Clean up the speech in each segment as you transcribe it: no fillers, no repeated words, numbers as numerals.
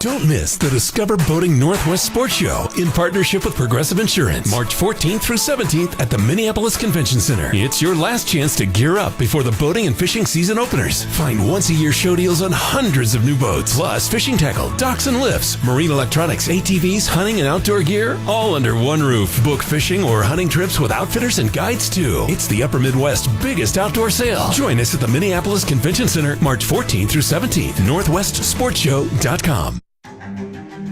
Don't miss the Discover Boating Northwest Sports Show in partnership with Progressive Insurance, March 14th through 17th at the Minneapolis Convention Center. It's your last chance to gear up before the boating and fishing season openers. Find once-a-year show deals on hundreds of new boats, plus fishing tackle, docks and lifts, marine electronics, ATVs, hunting and outdoor gear, all under one roof. Book fishing or hunting trips with outfitters and guides, too. It's the Upper Midwest's biggest outdoor sale. Join us at the Minneapolis Convention Center, March 14th through 17th, northwestsportshow.com.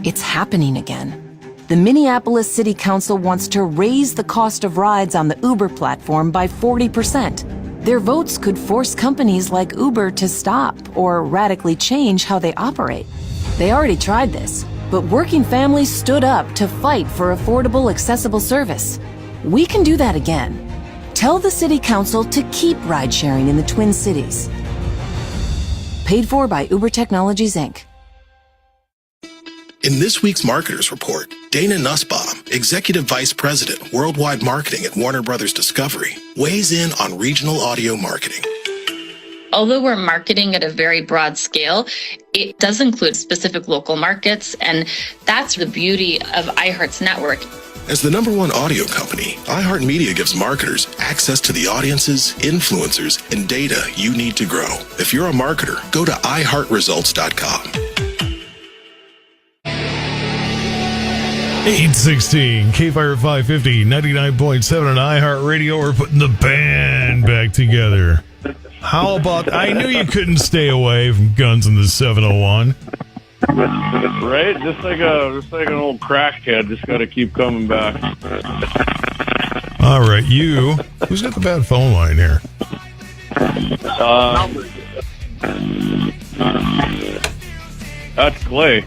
It's happening again. The Minneapolis City Council wants to raise the cost of rides on the Uber platform by 40%. Their votes could force companies like Uber to stop or radically change how they operate. They already tried this, but working families stood up to fight for affordable, accessible service. We can do that again. Tell the City Council to keep ride-sharing in the Twin Cities. Paid for by Uber Technologies, Inc. In this week's Marketers Report, Dana Nussbaum, Executive Vice President, Worldwide Marketing at Warner Brothers Discovery, weighs in on regional audio marketing. Although we're marketing at a very broad scale, it does include specific local markets, and that's the beauty of iHeart's network. As the #1 audio company, iHeartMedia gives marketers access to the audiences, influencers, and data you need to grow. If you're a marketer, go to iHeartResults.com. 816 KFYR 550 99.7 on iHeartRadio. We're putting the band back together. How about, I knew you couldn't stay away from Guns in the 701. Right? Just like an old crackhead, just got to keep coming back. All right, who's got the bad phone line here? That's Clay.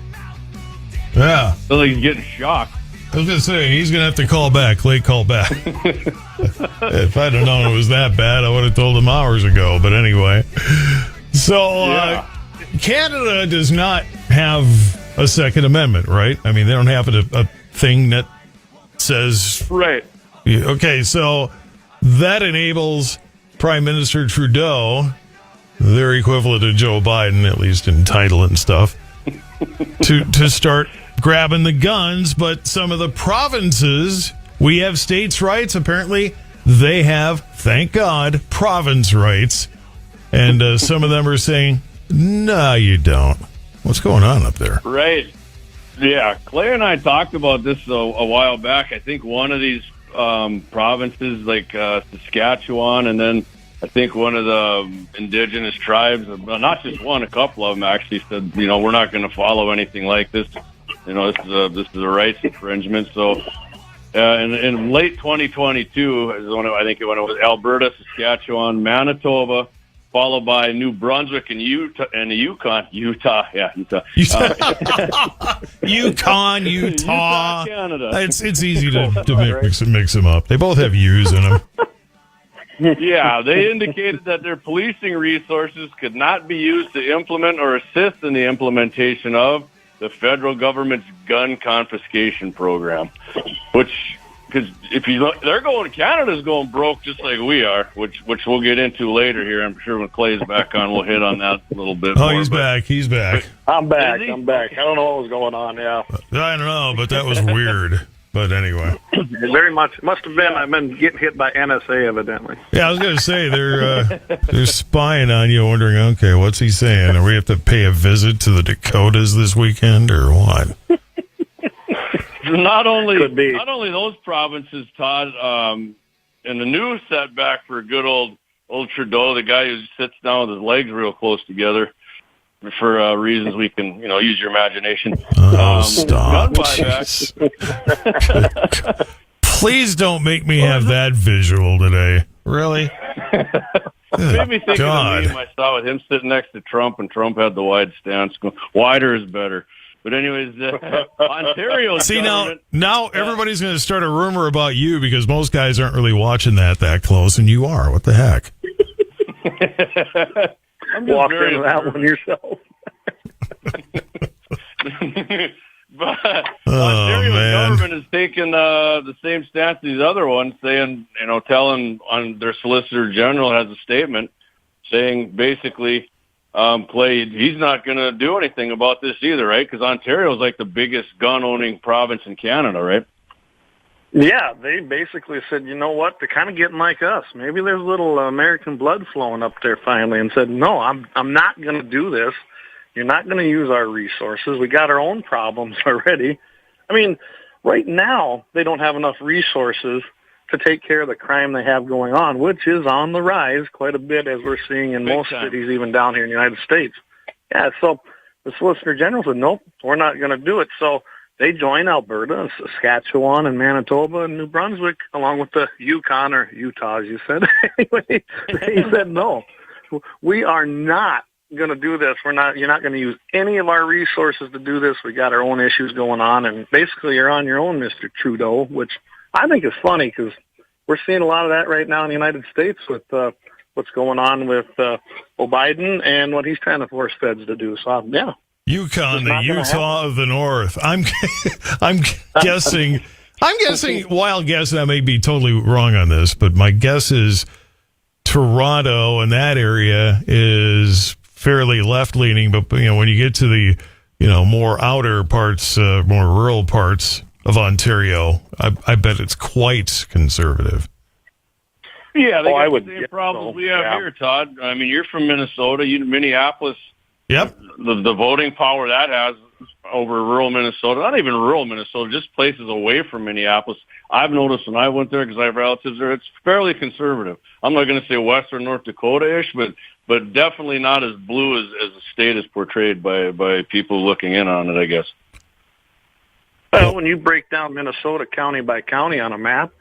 Yeah. So he's getting shocked. I was going to say, he's going to have to call back. Clay, call back. If I'd have known it was that bad, I would have told him hours ago. But anyway. So, Canada does not have a Second Amendment, right? I mean, they don't have a thing that says... Right. Okay, so that enables Prime Minister Trudeau, their equivalent to Joe Biden, at least in title and stuff, to start grabbing the guns. But some of the provinces, we have states' rights. Apparently, they have, thank God, province rights. And some of them are saying, no, you don't. What's going on up there? Right. Yeah, Clay and I talked about this a while back. I think one of these provinces, like Saskatchewan, and then I think one of the indigenous tribes, not just one, a couple of them actually said, we're not going to follow anything like this. This is a rights infringement. So in late 2022, I think when it was Alberta, Saskatchewan, Manitoba, followed by New Brunswick and Utah. Yukon, Canada. It's easy to mix them up. They both have U's in them. Yeah, they indicated that their policing resources could not be used to implement or assist in the implementation of the federal government's gun confiscation program, which, because Canada's going broke just like we are, which we'll get into later here. I'm sure when Clay's back on, we'll hit on that a little bit more. He's back. I'm back. I don't know what was going on, yeah. I don't know, but that was weird. But anyway. Very much. Must have been. I've been getting hit by NSA, evidently. Yeah, I was going to say, they're spying on you, wondering, okay, what's he saying? Are we have to pay a visit to the Dakotas this weekend, or what? Not only those provinces, Todd, and the new setback for good old Trudeau, the guy who sits down with his legs real close together, for reasons we can, use your imagination. Stop. Please don't make me have that visual today. Really? Made me think of the meme I saw with him sitting next to Trump, and Trump had the wide stance. Wider is better. But anyways, Ontario. See, now everybody's going to start a rumor about you because most guys aren't really watching that close, and you are. What the heck? I'm just walked into that one yourself. But Ontario government has taken the same stance as these other ones, saying, telling on their Solicitor General has a statement saying basically Clay, he's not going to do anything about this either, right? Because Ontario is like the biggest gun-owning province in Canada, right? Yeah, they basically said, you know what, they're kind of getting like us. Maybe there's a little American blood flowing up there finally, and said, no, I'm not going to do this. You're not going to use our resources. We got our own problems already. I mean, right now, they don't have enough resources to take care of the crime they have going on, which is on the rise quite a bit, as we're seeing in most cities, even down here in the United States. Yeah, so the Solicitor General said, nope, we're not going to do it. So they join Alberta, Saskatchewan, and Manitoba, and New Brunswick, along with the Yukon, or Utah, as you said. Anyway, he said, no, we are not going to do this. You're not going to use any of our resources to do this. We got our own issues going on, and basically you're on your own, Mr. Trudeau, which I think is funny because we're seeing a lot of that right now in the United States with what's going on with Biden and what he's trying to force feds to do. So, yeah. Yukon, the Utah of the North. I'm guessing, wild guess, and I may be totally wrong on this, but my guess is Toronto and that area is fairly left-leaning, but when you get to the more outer parts, more rural parts of Ontario, I bet it's quite conservative. Yeah, they got the same problems we have here, Todd. I mean, you're from Minnesota, Minneapolis. Yep. The voting power that has over rural Minnesota, not even rural Minnesota, just places away from Minneapolis. I've noticed when I went there, because I have relatives there, it's fairly conservative. I'm not going to say Western North Dakota-ish, but definitely not as blue as the state is portrayed by people looking in on it, I guess. Well, when you break down Minnesota county by county on a map,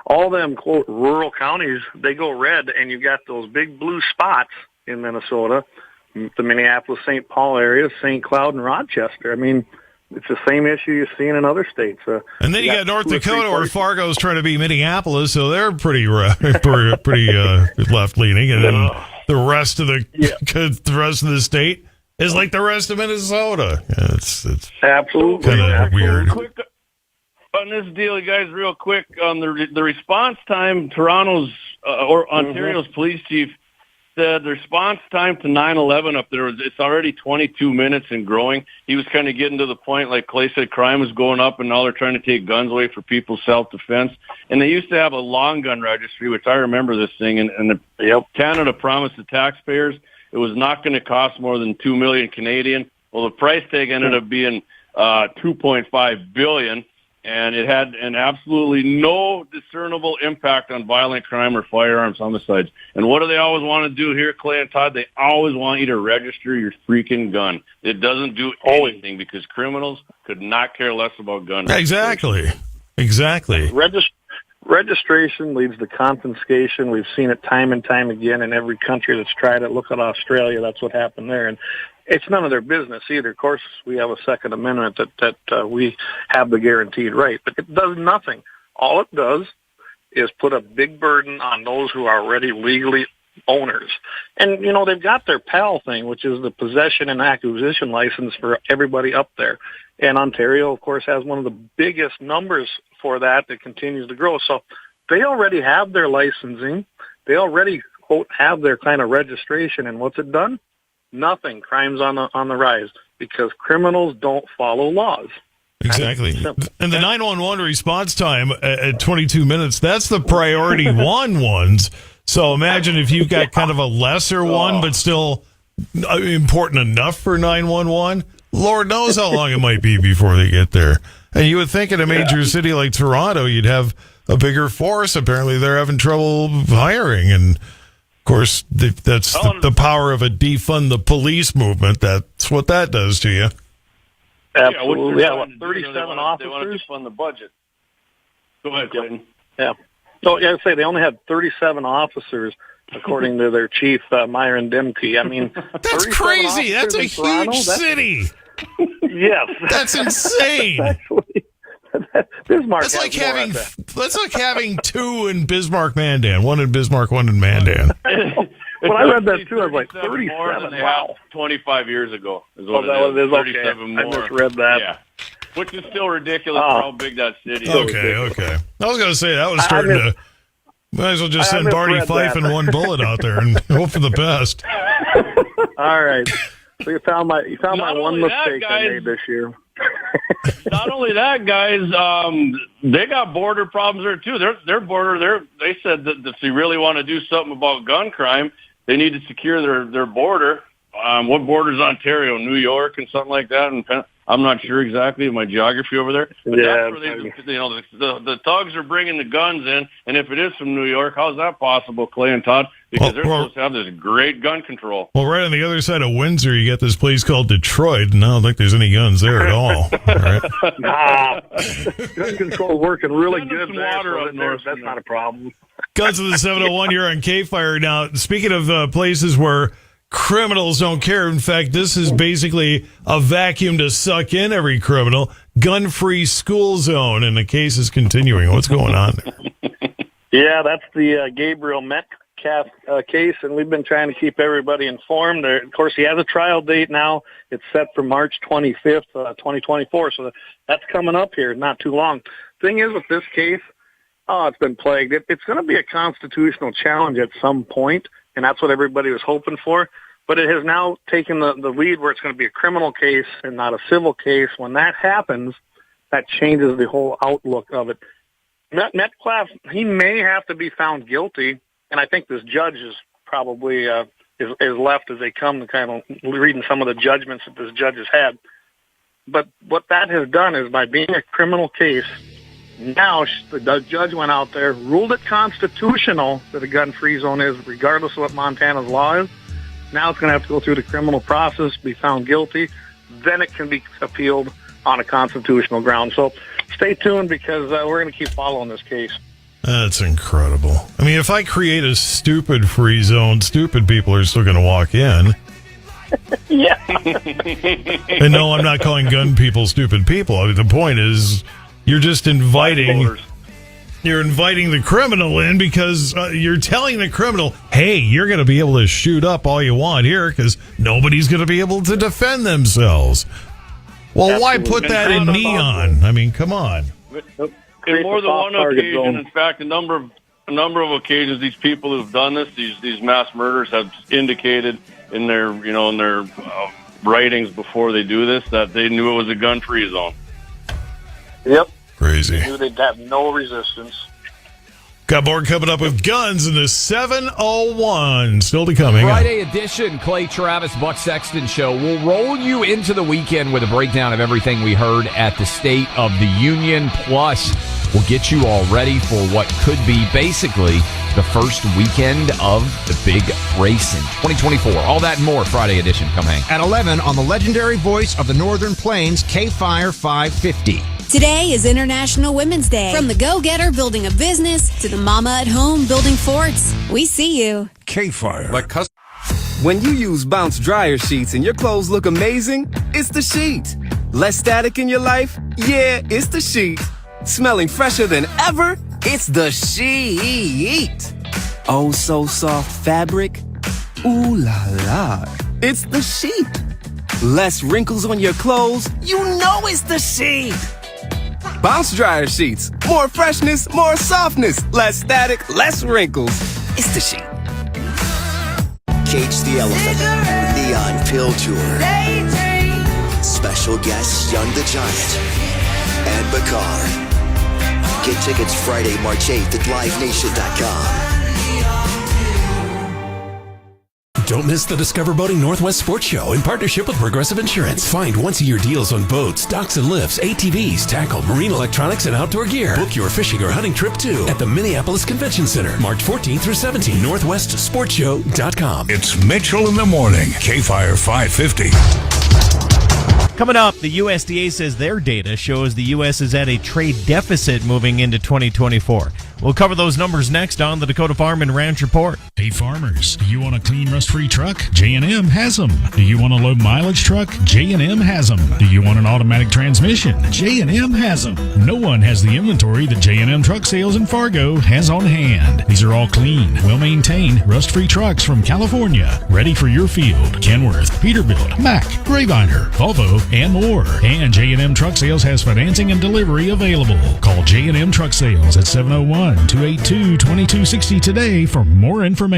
all them, quote, rural counties, they go red, and you got those big blue spots in Minnesota, the Minneapolis, St. Paul area, St. Cloud, and Rochester. I mean, it's the same issue you're seeing in other states. And then you got North Dakota, where Fargo's trying to be Minneapolis, so they're pretty left-leaning. And then the rest of the state is like the rest of Minnesota. It's absolutely kind of weird. Quick on this deal, you guys, real quick, on the response time, Toronto's or Ontario's police chief said the response time to 9/11 up there, it's already 22 minutes and growing. He was kind of getting to the point, like Clay said, crime was going up, and now they're trying to take guns away for people's self-defense. And they used to have a long gun registry, which I remember this thing, and Canada promised the taxpayers it was not going to cost more than $2 million Canadian. Well, the price tag ended up being $2.5 billion. And it had an absolutely no discernible impact on violent crime or firearms homicides. And what do they always want to do here, Clay and Todd? They always want you to register your freaking gun. It doesn't do anything because criminals could not care less about gun registration. Exactly. Registration leads to confiscation. We've seen it time and time again in every country that's tried it. Look at Australia. That's what happened there. And it's none of their business either. Of course, we have a Second Amendment that we have the guaranteed right, but it does nothing. All it does is put a big burden on those who are already legally owners. And, they've got their PAL thing, which is the possession and acquisition license for everybody up there. And Ontario, of course, has one of the biggest numbers for that continues to grow. So they already have their licensing. They already, quote, have their kind of registration. And what's it done? Nothing. Crime's on the rise because criminals don't follow laws. Exactly. And the 911 response time at 22 minutes, that's the priority ones. So imagine if you've got kind of a lesser one, but still important enough for 911. Lord knows how long it might be before they get there. And you would think in a major city like Toronto, you'd have a bigger force. Apparently they're having trouble hiring. And of course, that's the power of a defund the police movement. That's what that does to you. Absolutely. 37 officers. They want to defund the budget. Go ahead, Clayton. Yeah. So, I say they only had 37 officers, according to their chief, Myron Demke. I mean, that's crazy. That's a huge city. Yes. That's insane. Actually, Bismarck. That's like having two in Bismarck, Mandan. One in Bismarck, one in Mandan. When I read that too, I was like 37. More than they had 25 years ago. Is what it is. 37 more. I misread that. Yeah. Which is still ridiculous for how big that city is. Okay. I was going to say that was starting to. Might as well just send Barney Fife and one bullet out there and hope for the best. All right. So you found my one mistake I guys, made this year. Not only that, guys, they got border problems there too. Their border, they said that if they really want to do something about gun crime, they need to secure their border. What border is Ontario? New York and something like that. And I'm not sure exactly of my geography over there. But that's where the thugs are bringing the guns in. And if it is from New York, how's that possible, Clay and Todd? Because they're supposed to have this great gun control. Well, right on the other side of Windsor, you got this place called Detroit, and I don't think there's any guns there at all. Nah, gun control working really Send good some there. water up north. That's not a problem. Guns of the 701, you're on KFYR. Now, speaking of places where criminals don't care, in fact, this is basically a vacuum to suck in every criminal. Gun-free school zone, and the case is continuing. What's going on there? Yeah, that's the Gabriel Metcalf case, and we've been trying to keep everybody informed. Of course, he has a trial date now. It's set for March 25th, 2024, so that's coming up here not too long. Thing is, with this case, it's been plagued. It's going to be a constitutional challenge at some point, and that's what everybody was hoping for. But it has now taken the lead where it's going to be a criminal case and not a civil case. When that happens, that changes the whole outlook of it. Metcalf, he may have to be found guilty, and I think this judge is probably is left as they come to kind of reading some of the judgments that this judge has had. But what that has done is by being a criminal case, now the judge went out there, ruled it constitutional that a gun-free zone is, regardless of what Montana's law is. Now it's going to have to go through the criminal process, be found guilty. Then it can be appealed on a constitutional ground. So stay tuned because we're going to keep following this case. That's incredible. I mean, if I create a stupid free zone, stupid people are still going to walk in. Yeah. And no, I'm not calling gun people stupid people. I mean, the point is you're just inviting... You're inviting the criminal in because you're telling the criminal, hey, you're going to be able to shoot up all you want here because nobody's going to be able to defend themselves. Well, Absolutely. Why put that in neon? I mean, come on. In more than one occasion, in fact, a number of occasions, these people who've done this, these mass murders, have indicated in their writings before they do this that they knew it was a gun-free zone. Yep. Crazy. They knew they'd have no resistance. Got more coming up with guns in the 701. Still to come. Friday edition, Clay Travis, Buck Sexton Show. We'll roll you into the weekend with a breakdown of everything we heard at the State of the Union. Plus, we'll get you all ready for what could be basically the first weekend of the big race in 2024. All that and more, Friday edition. Come hang. At 11 on the legendary voice of the Northern Plains, KFYR 550. Today is International Women's Day. From the go-getter building a business to the mama at home building forts, we see you. KFYR. When you use Bounce dryer sheets and your clothes look amazing, it's the sheet. Less static in your life? Yeah, it's the sheet. Smelling fresher than ever? It's the sheet. Oh, so soft fabric? Ooh la la. It's the sheet. Less wrinkles on your clothes? You know it's the sheet. Bounce dryer sheets. More freshness, more softness. Less static, less wrinkles. It's the sheet. Cage the Elephant, Neon Pill Tour. Special guests Young the Giant and Bakar. Get tickets Friday, March 8th at livenation.com. Don't miss the Discover Boating Northwest Sports Show in partnership with Progressive Insurance. Find once-a-year deals on boats, docks and lifts, ATVs, tackle, marine electronics, and outdoor gear. Book your fishing or hunting trip, too, at the Minneapolis Convention Center, March 14th through 17th, NorthwestSportsShow.com. It's Mitchell in the Morning, KFYR 550. Coming up, the USDA says their data shows the U.S. is at a trade deficit moving into 2024. We'll cover those numbers next on the Dakota Farm and Ranch Report. Hey farmers, do you want a clean rust-free truck? J&M has them. Do you want a low mileage truck? J&M has them. Do you want an automatic transmission? J&M has them. No one has the inventory that J&M Truck Sales in Fargo has on hand. These are all clean, well-maintained, rust-free trucks from California, ready for your field. Kenworth, Peterbilt, Mack, Graybinder, Volvo, and more. And J&M Truck Sales has financing and delivery available. Call J&M Truck Sales at 701-282-2260 today for more information.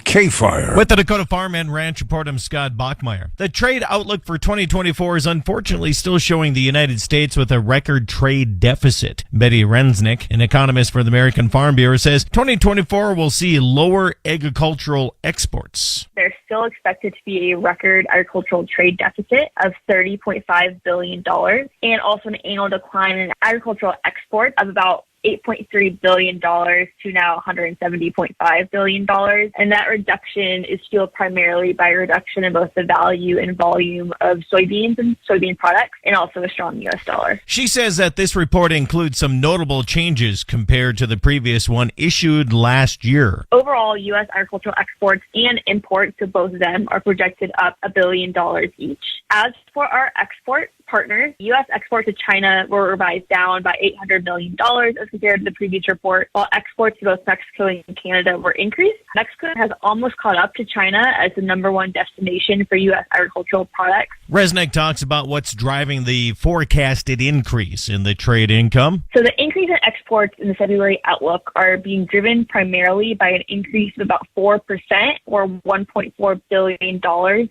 KFYR. With the Dakota Farm and Ranch Report, I'm Scott Bachmeyer. The trade outlook for 2024 is unfortunately still showing the United States with a record trade deficit. Betty Rensnick, an economist for the American Farm Bureau, says 2024 will see lower agricultural exports. There's still expected to be a record agricultural trade deficit of $30.5 billion and also an annual decline in agricultural exports of about $8.3 billion to now $170.5 billion. And that reduction is fueled primarily by a reduction in both the value and volume of soybeans and soybean products, and also a strong U.S. dollar. She says that this report includes some notable changes compared to the previous one issued last year. Overall, U.S. agricultural exports and imports, so both of them, are projected up $1 billion each. As for our export partners, U.S. exports to China were revised down by $800 million as compared to the previous report, while exports to both Mexico and Canada were increased. Mexico has almost caught up to China as the number one destination for U.S. agricultural products. Resnick talks about what's driving the forecasted increase in the trade income. So the increase in exports in the February outlook are being driven primarily by an increase of about 4% or $1.4 billion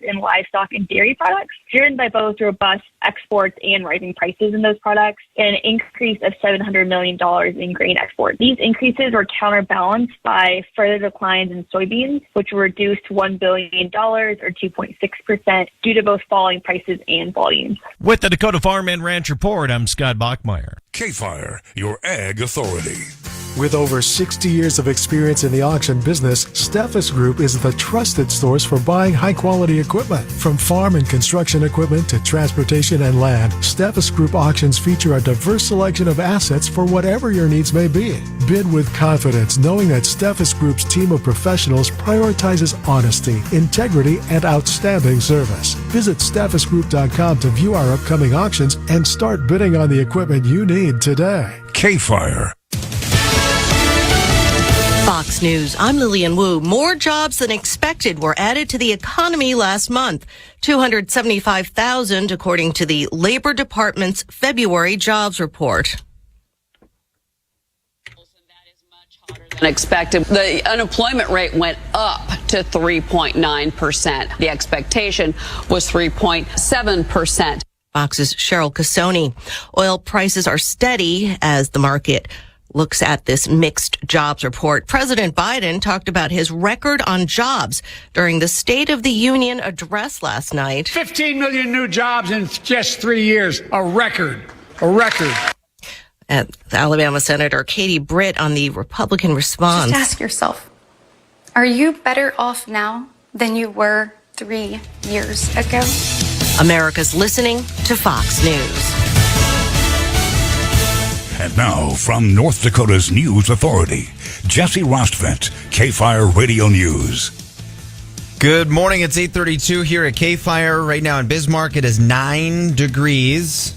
in livestock and dairy products, driven by both robust exports and rising prices in those products, and an increase of $700 million in grain exports. These increases were counterbalanced by further declines in soybeans, which were reduced to $1 billion or 2.6% due to both falling prices and volumes. With the Dakota Farm and Ranch Report, I'm Scott Bachmeyer. KFYR, your ag authority. With over 60 years of experience in the auction business, Steffes Group is the trusted source for buying high-quality equipment. From farm and construction equipment to transportation and land, Steffes Group auctions feature a diverse selection of assets for whatever your needs may be. Bid with confidence, knowing that Steffes Group's team of professionals prioritizes honesty, integrity, and outstanding service. Visit SteffesGroup.com to view our upcoming auctions and start bidding on the equipment you need today. KFYR. Fox News, I'm Lillian Wu. More jobs than expected were added to the economy last month. 275,000, according to the Labor Department's February jobs report. Unexpected. The unemployment rate went up to 3.9%. The expectation was 3.7%. Fox's Cheryl Cassoni. Oil prices are steady as the market looks at this mixed jobs report. President Biden talked about his record on jobs during the State of the Union address last night. 15 million new jobs in just 3 years. A record. A record. And Alabama Senator Katie Britt on the Republican response. Just ask yourself, are you better off now than you were 3 years ago? America's listening to Fox News. And now, from North Dakota's News Authority, Jesse Rostvent, KFYR Radio News. Good morning. It's 8:32 here at KFYR. Right now in Bismarck, it is 9 degrees.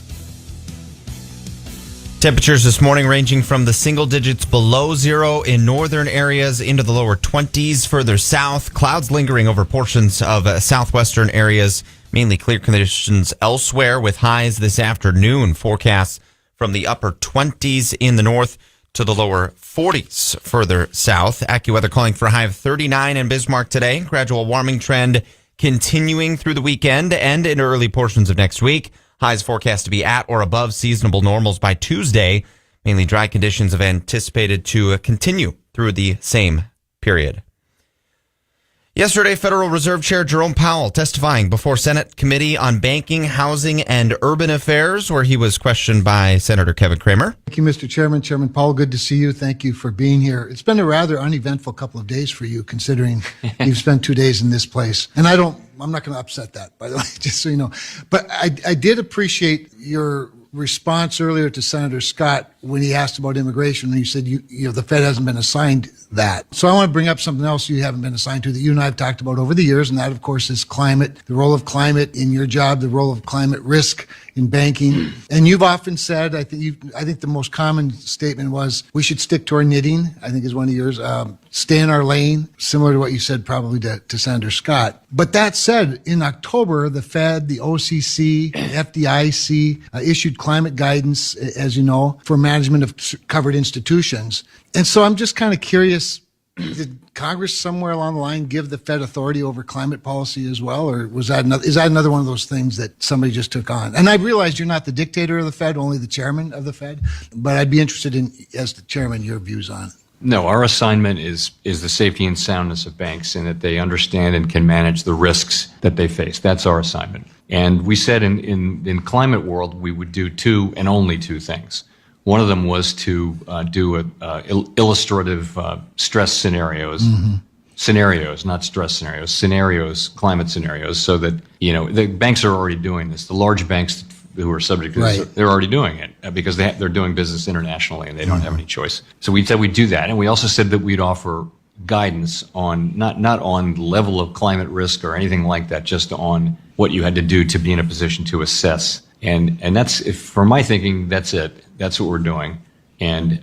Temperatures this morning ranging from the single digits below zero in northern areas into the lower 20s further south. Clouds lingering over portions of southwestern areas. Mainly clear conditions elsewhere with highs this afternoon. Forecasts from the upper 20s in the north to the lower 40s further south. AccuWeather calling for a high of 39 in Bismarck today. Gradual warming trend continuing through the weekend and in early portions of next week. Highs forecast to be at or above seasonable normals by Tuesday. Mainly dry conditions have anticipated to continue through the same period. Yesterday, Federal Reserve Chair Jerome Powell testifying before Senate Committee on Banking, Housing, and Urban Affairs, where he was questioned by Senator Kevin Cramer. Thank you, Mr. Chairman. Chairman Powell, good to see you. Thank you for being here. It's been a rather uneventful couple of days for you, considering you've spent 2 days in this place. And I'm not going to upset that, by the way, just so you know. But I did appreciate your response earlier to Senator Scott when he asked about immigration, and you said the Fed hasn't been assigned that. So I want to bring up something else you haven't been assigned to that you and I have talked about over the years, and that, of course, is climate, the role of climate in your job, the role of climate risk in banking. And you've often said, I think the most common statement was, we should stick to our knitting, I think is one of yours, stay in our lane, similar to what you said probably to Senator Scott. But that said, in October, the Fed, the OCC, the FDIC issued climate guidance, as you know, for management of covered institutions. And so I'm just kind of curious, did Congress somewhere along the line give the Fed authority over climate policy as well? Or is that another one of those things that somebody just took on? And I realize you're not the dictator of the Fed, only the chairman of the Fed, but I'd be interested in, as the chairman, your views on it. No, our assignment is the safety and soundness of banks and that they understand and can manage the risks that they face. That's our assignment. And we said in climate world, we would do two and only two things. One of them was to do illustrative stress scenarios, scenarios, not stress scenarios, climate scenarios, so that, the banks are already doing this. The large banks who are subject to this, they're already doing it because they're doing business internationally and they don't have any choice. So we said we'd do that. And we also said that we'd offer guidance on, not on level of climate risk or anything like that, just on what you had to do to be in a position to assess. And that's, for my thinking, that's it. That's what we're doing. And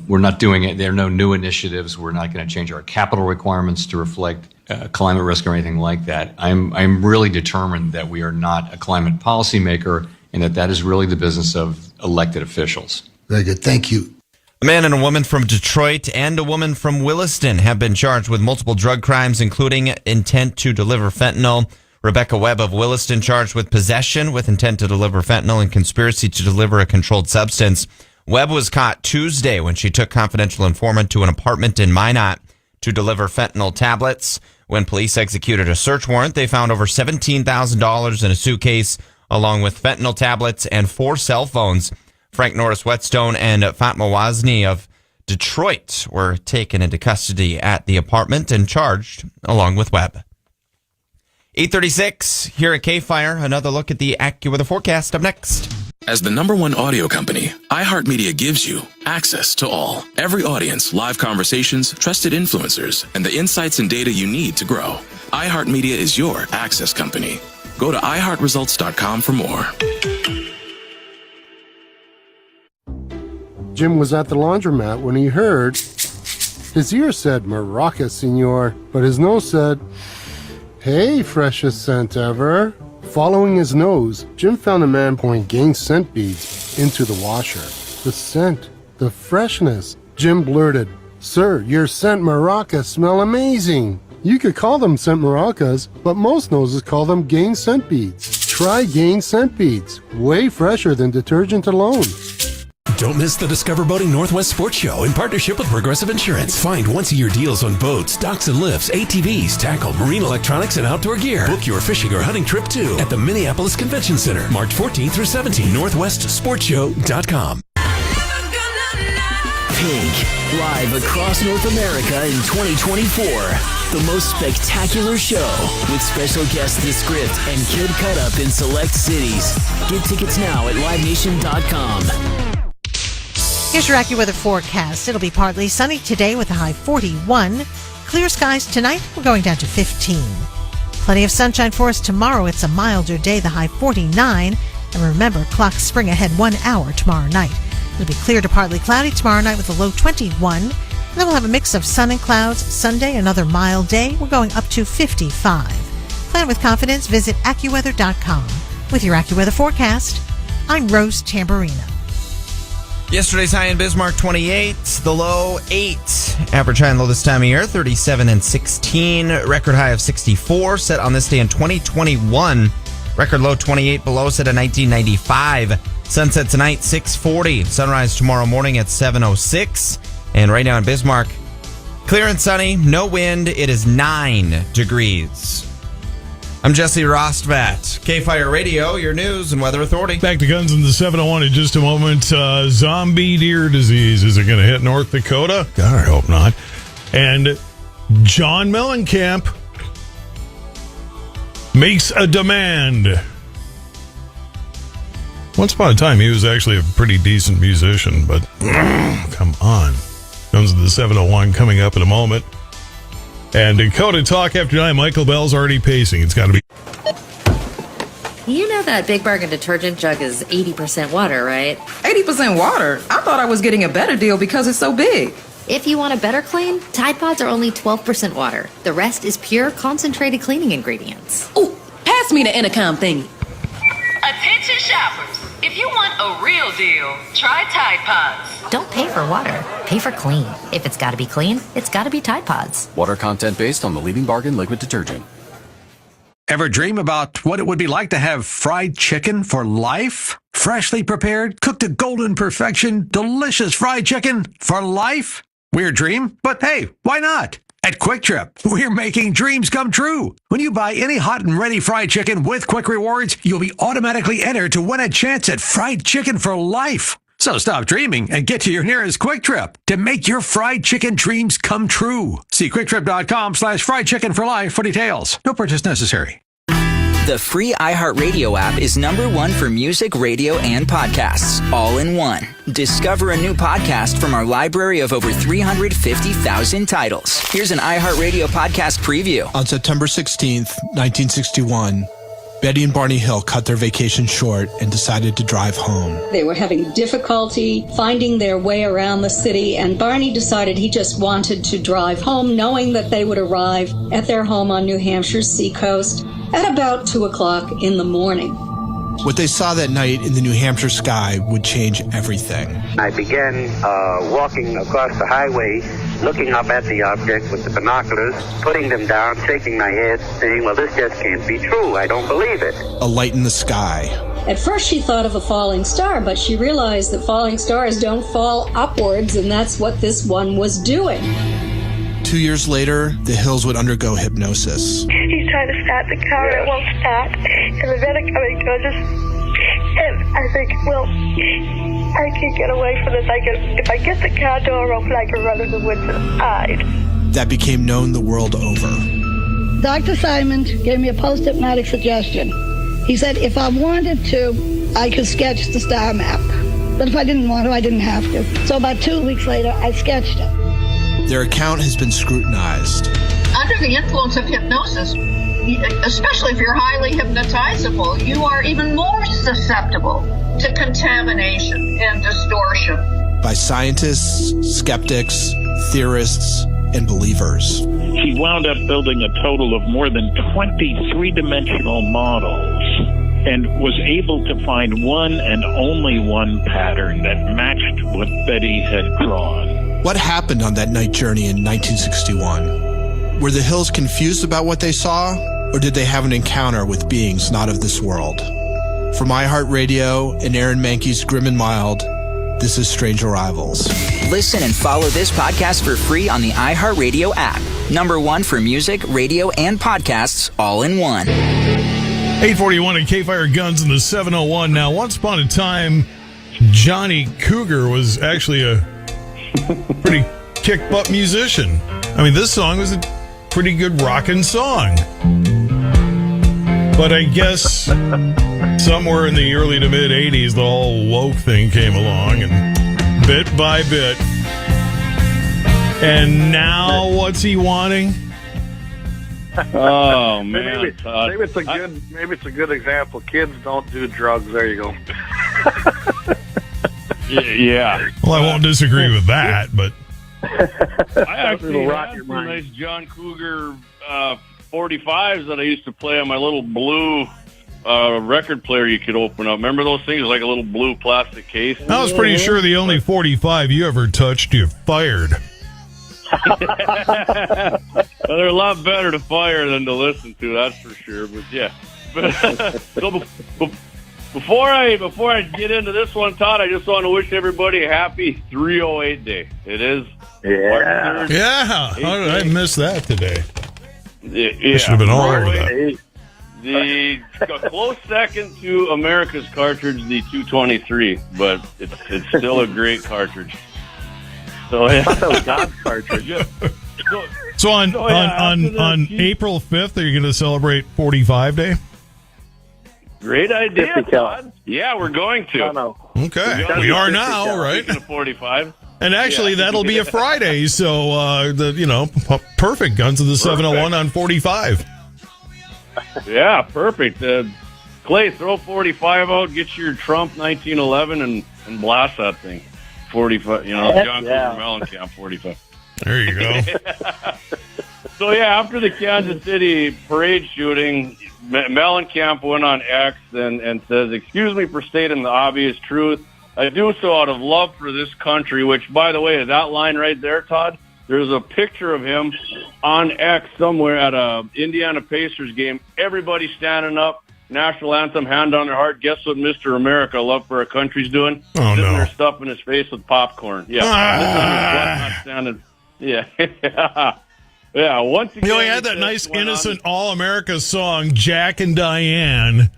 we're not doing it. There are no new initiatives. We're not going to change our capital requirements to reflect climate risk or anything like that. I'm really determined that we are not a climate policymaker and that is really the business of elected officials. Very good. Thank you. A man and a woman from Detroit and a woman from Williston have been charged with multiple drug crimes, including intent to deliver fentanyl. Rebecca Webb of Williston charged with possession with intent to deliver fentanyl and conspiracy to deliver a controlled substance. Webb was caught Tuesday when she took confidential informant to an apartment in Minot to deliver fentanyl tablets. When police executed a search warrant, they found over $17,000 in a suitcase, along with fentanyl tablets and 4 cell phones. Frank Norris Whetstone and Fatma Wazni of Detroit were taken into custody at the apartment and charged along with Webb. 8:36 here at KFYR. Another look at the AccuWeather forecast up next. As the #1 audio company, iHeartMedia gives you access to all. Every audience, live conversations, trusted influencers, and the insights and data you need to grow. iHeartMedia is your access company. Go to iHeartResults.com for more. Jim was at the laundromat when he heard his ear said, "Maraca, senor," but his nose said, "Hey, freshest scent ever." Following his nose, Jim found a man pouring Gain scent beads into the washer. The scent, the freshness. Jim blurted, "Sir, your scent maracas smell amazing." You could call them scent maracas, but most noses call them Gain scent beads. Try Gain scent beads. Way fresher than detergent alone. Don't miss the Discover Boating Northwest Sports Show in partnership with Progressive Insurance. Find once-a-year deals on boats, docks and lifts, ATVs, tackle, marine electronics, and outdoor gear. Book your fishing or hunting trip too at the Minneapolis Convention Center, March 14th through 17th. NorthwestSportsShow.com. Pink, live across North America in 2024. The most spectacular show with special guest The Script and Kid Cut Up in select cities. Get tickets now at livenation.com. Here's your AccuWeather forecast. It'll be partly sunny today with a high 41. Clear skies tonight. We're going down to 15. Plenty of sunshine for us tomorrow. It's a milder day, the high 49. And remember, clocks spring ahead 1 hour tomorrow night. It'll be clear to partly cloudy tomorrow night with a low 21. And then we'll have a mix of sun and clouds. Sunday, another mild day. We're going up to 55. Plan with confidence. Visit AccuWeather.com. With your AccuWeather forecast, I'm Rose Tamburino. Yesterday's high in Bismarck, 28. The low, 8. Average high and low this time of year, 37 and 16. Record high of 64 set on this day in 2021. Record low, 28 below, set in 1995. Sunset tonight, 6:40. Sunrise tomorrow morning at 7:06. And right now in Bismarck, clear and sunny, no wind. It is 9 degrees. I'm Jesse Rostvat, KFYR Radio, your news and weather authority. Back to guns in the 701 in just a moment. Zombie deer disease. Is it going to hit North Dakota? God, I hope not. And John Mellencamp makes a demand. Once upon a time, he was actually a pretty decent musician, but come on. Guns in the 701 coming up in a moment. And Dakota Talk after 9. Michael Bell's already pacing. It's got to be. You know that Big Bargain detergent jug is 80% water, right? 80% water? I thought I was getting a better deal because it's so big. If you want a better clean, Tide Pods are only 12% water. The rest is pure, concentrated cleaning ingredients. Ooh, pass me the intercom thingy. Attention shoppers. If you want Want a real deal? Try Tide Pods. Don't pay for water. Pay for clean. If it's got to be clean, it's got to be Tide Pods. Water content based on the leading bargain liquid detergent. Ever dream about what it would be like to have fried chicken for life? Freshly prepared, cooked to golden perfection, delicious fried chicken for life? Weird dream, but hey, why not? At Quick Trip, we're making dreams come true. When you buy any hot and ready fried chicken with Quick Rewards, you'll be automatically entered to win a chance at fried chicken for life. So stop dreaming and get to your nearest Quick Trip to make your fried chicken dreams come true. See QuickTrip.com/fried chicken for life for details. No purchase necessary. The free iHeartRadio app is #1 for music, radio, and podcasts, all in one. Discover a new podcast from our library of over 350,000 titles. Here's an iHeartRadio podcast preview. On September 16th, 1961, Betty and Barney Hill cut their vacation short and decided to drive home. They were having difficulty finding their way around the city, and Barney decided he just wanted to drive home, knowing that they would arrive at their home on New Hampshire's seacoast at about 2 o'clock in the morning. What they saw that night in the New Hampshire sky would change everything. I began walking across the highway, looking up at the object with the binoculars, putting them down, shaking my head, saying, well, this just can't be true. I don't believe it. A light in the sky. At first she thought of a falling star, but she realized that falling stars don't fall upwards, and that's what this one was doing. 2 years later, the Hills would undergo hypnosis. He's trying to start the car and it won't start. And the medic coming goes, and I think, well, I can get away from this. If I get the car door open, I can run in the woods and hide. That became known the world over. Dr. Simon gave me a post-hypnotic suggestion. He said if I wanted to, I could sketch the star map. But if I didn't want to, I didn't have to. So about 2 weeks later, I sketched it. Their account has been scrutinized. Under the influence of hypnosis, especially if you're highly hypnotizable, you are even more susceptible to contamination and distortion. By scientists, skeptics, theorists, and believers. He wound up building a total of more than 20 three-dimensional models and was able to find one and only one pattern that matched what Betty had drawn. What happened on that night journey in 1961? Were the Hills confused about what they saw, or did they have an encounter with beings not of this world? From iHeartRadio and Aaron Mankey's Grim and Mild, this is Strange Arrivals. Listen and follow this podcast for free on the iHeartRadio app. #1 for music, radio, and podcasts, all in one. 841 at KFYR Guns in the 701. Now, once upon a time, Johnny Cougar was actually a pretty kick-butt musician. I mean, this song was a pretty good rockin' song. But I guess somewhere in the early to mid-'80s, the whole woke thing came along, and bit by bit. And now what's he wanting? Oh, man. Maybe it's a good example. Kids don't do drugs. There you go. Yeah. Well, I won't disagree with that, but I actually had some nice John Cougar 45s that I used to play on my little blue record player you could open up. Remember those things? Like a little blue plastic case? I was pretty sure the only 45 you ever touched, you fired. Well, they're a lot better to fire than to listen to, that's for sure. But yeah. So before I get into this one, Todd, I just want to wish everybody a happy 308 day. It is March 3rd. Yeah. How did I miss that today? Yeah. I should have been all over that. The close second to America's cartridge, the 223, but it's still a great cartridge. So yeah, that was God's cartridge. So on April 5th, are you going to celebrate 45 Day? Great idea, Todd. Yeah, we're going to. Okay, we are now, right? 45. And actually, that'll be a Friday, so perfect. Guns of the 701 on 45. Yeah, perfect. Clay, throw 45 out, get your Trump 1911, and blast that thing. 45, John Cougar Mellencamp 45. There you go. So, yeah, after the Kansas City parade shooting, Mellencamp went on X and says, "Excuse me for stating the obvious truth. I do so out of love for this country," which, by the way, that line right there, Todd, there's a picture of him on X somewhere at a Indiana Pacers game. Everybody standing up, national anthem, hand on their heart. Guess what Mr. America, love for our country's doing? Oh, Sitting no. there stuffing his face with popcorn. Yeah. Not standing. Yeah. Yeah. Once again, You know, he had that nice, innocent All-America song, Jack and Diane,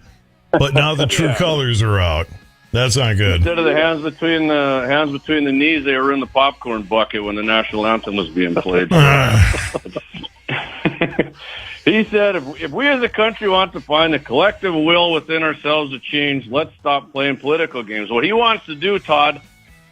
but now the true colors are out. That's not good. Instead of the hands between the knees, they were in the popcorn bucket when the national anthem was being played. He said, if we as a country want to find the collective will within ourselves to change, let's stop playing political games. What he wants to do, Todd,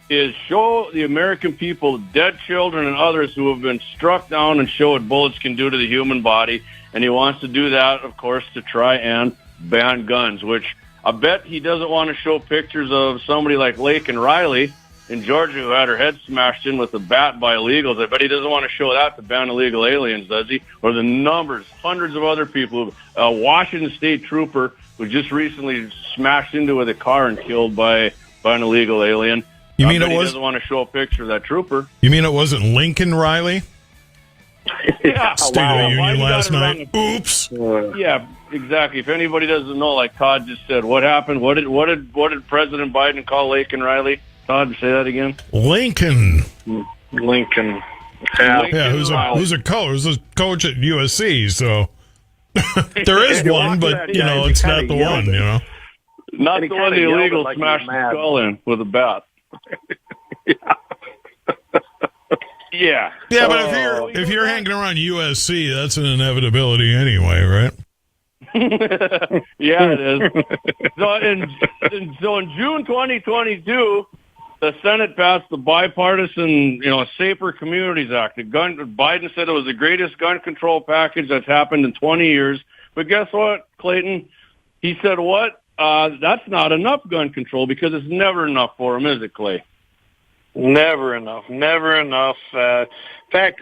is show the American people, dead children and others who have been struck down, and show what bullets can do to the human body. And he wants to do that, of course, to try and ban guns, which I bet he doesn't want to show pictures of somebody like Lake and Riley in Georgia who had her head smashed in with a bat by illegals. I bet he doesn't want to show that to ban illegal aliens, does he? Or the numbers, hundreds of other people. A Washington State trooper who just recently smashed into with a car and killed by an illegal alien. You mean he doesn't want to show a picture of that trooper? You mean it wasn't Lincoln Riley? Yeah, State of the Union last night. Oops. Yeah, exactly. If anybody doesn't know, like Todd just said, what happened? What did President Biden call Lake and Riley? Todd, say that again. Lincoln. Yeah, who's a coach at USC? So there is one, but it's not the one. Not the one the illegals smashed the skull in with a bat. Yeah. Yeah, but if you're hanging around USC, that's an inevitability anyway, right? Yeah, it is. So in June 2022, the Senate passed the bipartisan, Safer Communities Act. Biden said it was the greatest gun control package that's happened in 20 years. But guess what, Clayton? He said what? That's not enough gun control, because it's never enough for him, is it, Clay? Never enough. In fact,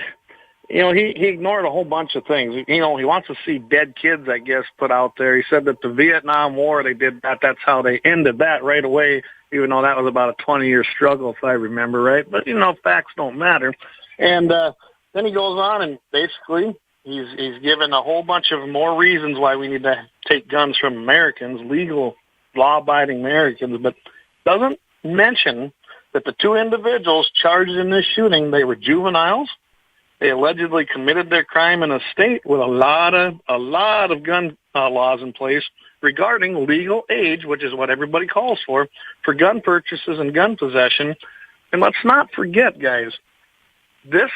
he ignored a whole bunch of things. He wants to see dead kids, I guess, put out there. He said that the Vietnam War, they did that. That's how they ended that right away, even though that was about a 20-year struggle, if I remember right. But, facts don't matter. And then he goes on and basically he's given a whole bunch of more reasons why we need to take guns from Americans, legal, law-abiding Americans, but doesn't mention that the two individuals charged in this shooting, they were juveniles. They allegedly committed their crime in a state with a lot of gun laws in place regarding legal age, which is what everybody calls for gun purchases and gun possession. And let's not forget, guys, this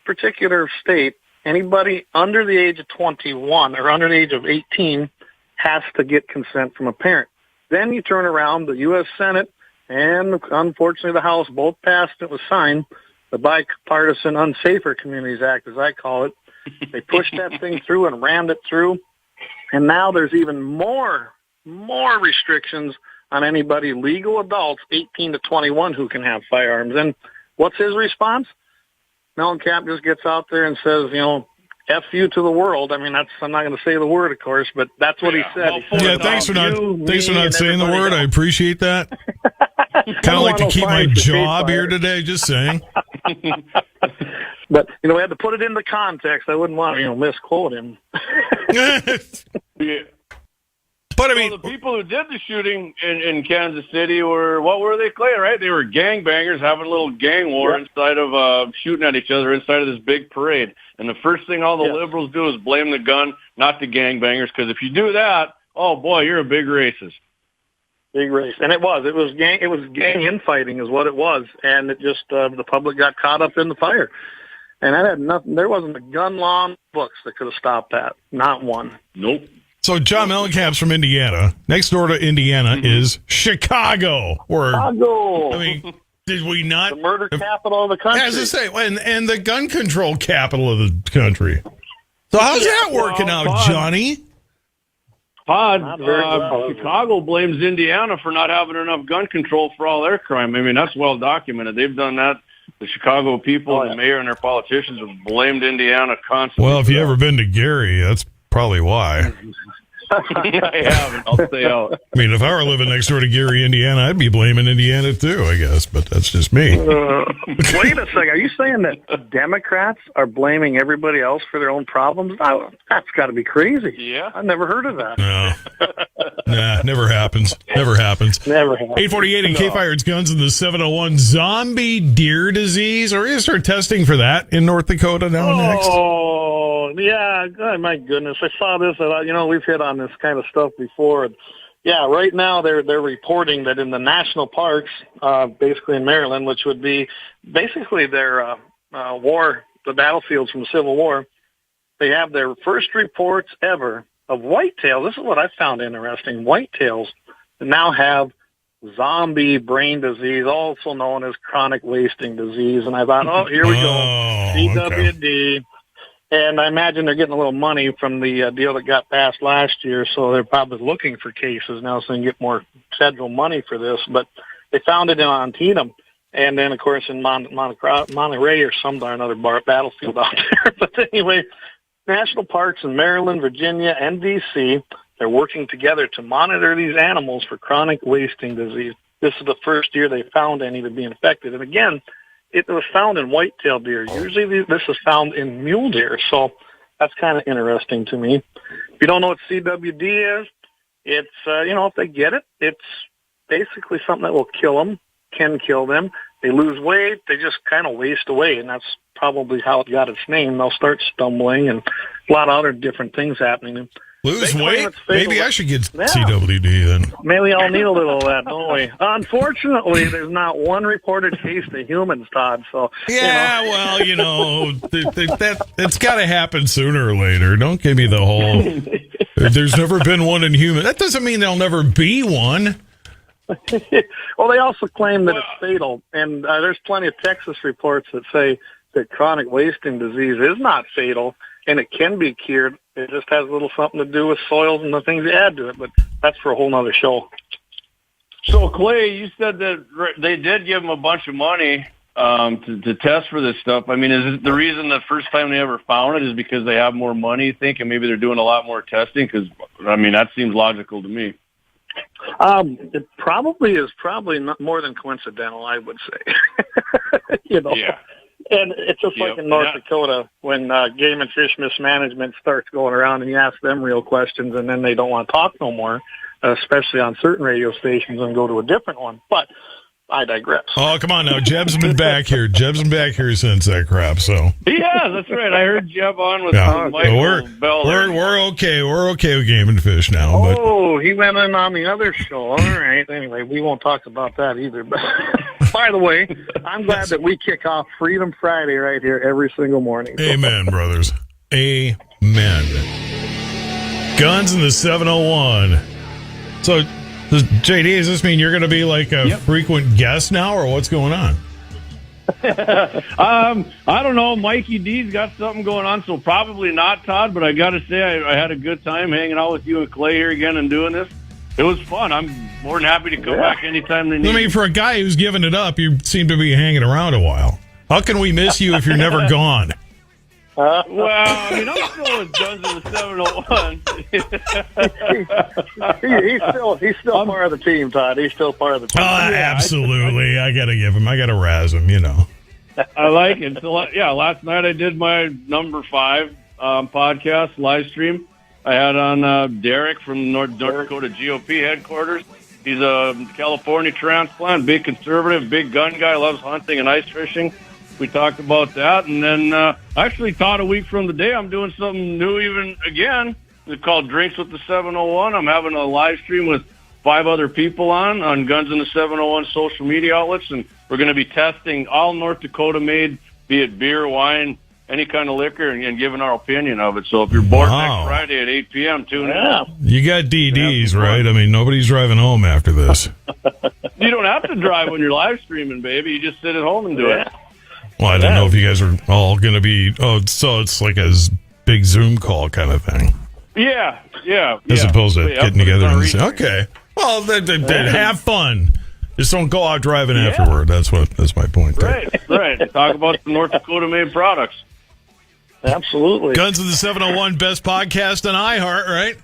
particular state, anybody under the age of 21 or under the age of 18 has to get consent from a parent. Then you turn around, the U.S. Senate and unfortunately the House both passed, it was signed, the Bipartisan Unsafer Communities Act, as I call it. They pushed that thing through and rammed it through. And now there's even more restrictions on anybody, legal adults, 18 to 21, who can have firearms. And what's his response? Mellencamp just gets out there and says, F you to the world. I mean, I'm not going to say the word, of course, but that's what he said. Thanks for not saying the word. I appreciate that. Kind of like to keep my job here today, just saying. But, we had to put it into context. I wouldn't want to, misquote him. Yeah. But I mean, the people who did the shooting in Kansas City what were they, Clay, right? They were gangbangers having a little gang war inside of, shooting at each other inside of this big parade. And the first thing all the liberals do is blame the gun, not the gangbangers, because if you do that, oh boy, you're a big racist. Big race. And it was gang infighting is what it was. And it just, the public got caught up in the fire. And that had nothing, there wasn't a gun law in the books that could have stopped that. Not one. Nope. So John Mellencamp's from Indiana. Next door to Indiana is Chicago. Chicago. I mean, did we not? The murder capital of the country. As I say, and the gun control capital of the country. So how's that working out, Johnny? Todd, Chicago blames Indiana for not having enough gun control for all their crime. I mean, that's well documented. They've done that The Chicago people and the mayor and their politicians have blamed Indiana constantly. Well, if you ever been to Gary, that's probably why. I haven't. I'll stay out. I mean, if I were living next door to Gary, Indiana, I'd be blaming Indiana too, I guess, but that's just me. Wait a second. Are you saying that Democrats are blaming everybody else for their own problems? Oh, that's got to be crazy. Yeah. I've never heard of that. No. Nah, never happens. Never happens. Never happens. 848 and KFYR, it's Guns in the 701. Zombie deer disease. Are we going to start testing for that in North Dakota now next? Oh, yeah. God, my goodness. I saw this. We've hit on this kind of stuff before. Yeah, right now they're reporting that in the national parks, basically in Maryland, which would be basically their war, the battlefields from the Civil War, they have their first reports ever of whitetails. This is what I found interesting. Whitetails now have zombie brain disease, also known as chronic wasting disease. And I thought, oh, here we go. CWD. Okay. And I imagine they're getting a little money from the deal that got passed last year, so they're probably looking for cases now so they can get more federal money for this. But they found it in Antietam, and then, of course, in Monterey or some darn other battlefield out there. But anyway, national parks in Maryland, Virginia, and D.C., they're working together to monitor these animals for chronic wasting disease. This is the first year they found any to be infected. And again, it was found in whitetail deer. Usually this is found in mule deer, so that's kind of interesting to me. If you don't know what CWD is, it's, if they get it, it's basically something that will kill them, can kill them. They lose weight, they just kind of waste away, and that's probably how it got its name. They'll start stumbling and a lot of other different things happening. Lose weight? Maybe I should get CWD then. Maybe I'll need a little of that, don't we? Unfortunately, there's not one reported case to humans, Todd. So well, it's got to happen sooner or later. Don't give me the whole. There's never been one in human. That doesn't mean there'll never be one. Well, they also claim that it's fatal, and there's plenty of Texas reports that say that chronic wasting disease is not fatal, and it can be cured. It just has a little something to do with soils and the things you add to it, but that's for a whole nother show. So, Clay, you said that they did give them a bunch of money to test for this stuff. I mean, is it the reason the first time they ever found it is because they have more money, you think, and maybe they're doing a lot more testing? Because, I mean, that seems logical to me. It probably is not more than coincidental, I would say. Yeah. And it's just like in North Dakota when Game and Fish Mismanagement starts going around and you ask them real questions and then they don't want to talk no more, especially on certain radio stations, and go to a different one. But I digress. Oh, come on now. Jeb's been back here. Jeb's been back here since that crap, so. Yeah, that's right. I heard Jeb on with Michael Bell. We're okay. We're okay with Game and Fish now. Oh, he went in on the other show. All right. Anyway, we won't talk about that either. But by the way, I'm glad that we kick off Freedom Friday right here every single morning. Amen, brothers. Amen. Guns in the 701. So, JD, does this mean you're going to be like a frequent guest now, or what's going on? I don't know. Mikey D's got something going on, so probably not, Todd. But I got to say, I had a good time hanging out with you and Clay here again and doing this. It was fun. I'm more than happy to come back anytime they need. I mean, for a guy who's given it up, you seem to be hanging around a while. How can we miss you if you're never gone? Well, I mean, I'm still with Guns in the 701. He's still part of the team, Todd. He's still part of the team. Oh, absolutely. I got to razz him, I like it. So, last night I did my number 5 podcast live stream. I had on Derek from North Dakota GOP headquarters. He's a California transplant, big conservative, big gun guy, loves hunting and ice fishing. We talked about that, and then I actually thought a week from today I'm doing something new even again. It's called Drinks with the 701. I'm having a live stream with 5 other people on Guns in the 701 social media outlets, and we're going to be testing all North Dakota-made, be it beer, wine, any kind of liquor, and giving our opinion of it. So if you're bored next Friday at 8 p.m., tune in. You got DDs, right? I mean, nobody's driving home after this. You don't have to drive when you're live streaming, baby. You just sit at home and do it. Well, I didn't know if you guys are all going to be... so it's like a big Zoom call kind of thing. Yeah. As opposed to getting together and say, okay, well, have fun. Just don't go out driving afterward. That's my point. Right. Talk about the North Dakota made products. Absolutely. Guns of the 701, best podcast on iHeart, right?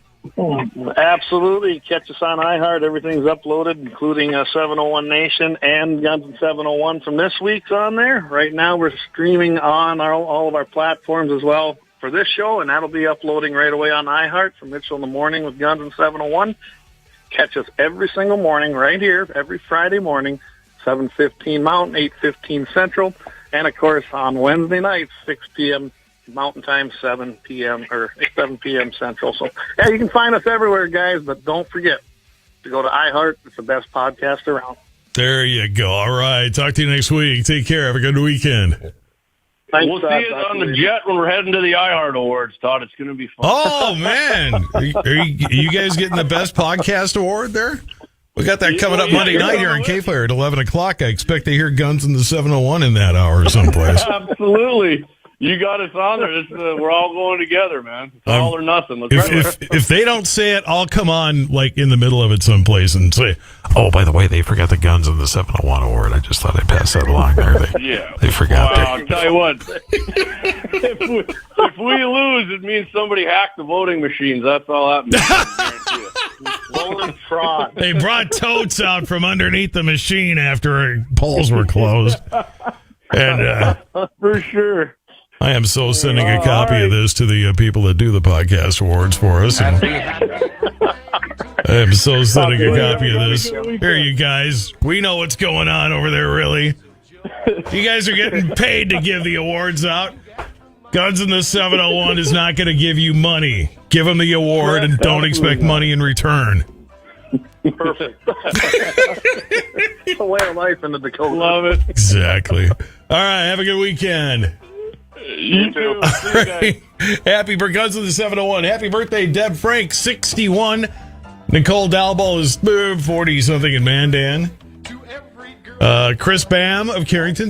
Absolutely. Catch us on iHeart. Everything's uploaded, including 701 Nation and Guns and 701 from this week's on there. Right now we're streaming on all of our platforms as well for this show, and that'll be uploading right away on iHeart from Mitchell in the Morning with Guns and 701. Catch us every single morning right here, every Friday morning, 7:15 Mountain, 8:15 Central, and, of course, on Wednesday nights, 6 p.m. Mountain Time, 7 p.m. Central. So, yeah, you can find us everywhere, guys, but don't forget to go to iHeart. It's the best podcast around. There you go. All right. Talk to you next week. Take care. Have a good weekend. Thanks, we'll see you on the jet when we're heading to the iHeart Awards, Todd. It's going to be fun. Oh, man. Are you guys getting the best podcast award there? We got that coming up Monday night here on KFYR at 11 o'clock. I expect to hear Guns in the 701 in that hour someplace. Absolutely. You got us on there. We're all going together, man. It's all or nothing. If they don't say it, I'll come on like in the middle of it someplace and say, "Oh, by the way, they forgot the Guns in the 701 award." I just thought I'd pass that along there. They forgot. Well, I'll tell you what. if we lose, it means somebody hacked the voting machines. That's all that means. Fraud. They brought totes out from underneath the machine after polls were closed, and for sure. I am so sending a copy of this to the people that do the podcast awards for us. I am so sending a copy of this. Here, you guys. We know what's going on over there, really. You guys are getting paid to give the awards out. Guns in the 701 is not going to give you money. Give them the award and don't expect money in return. Perfect. It's a way of life in the Dakota. Love it. Exactly. All right. Have a good weekend. You too. Right. Happy for Guns of the 701. Happy birthday, Deb Frank, 61. Nicole Dalball is 40-something in Mandan. Chris Bam of Carrington.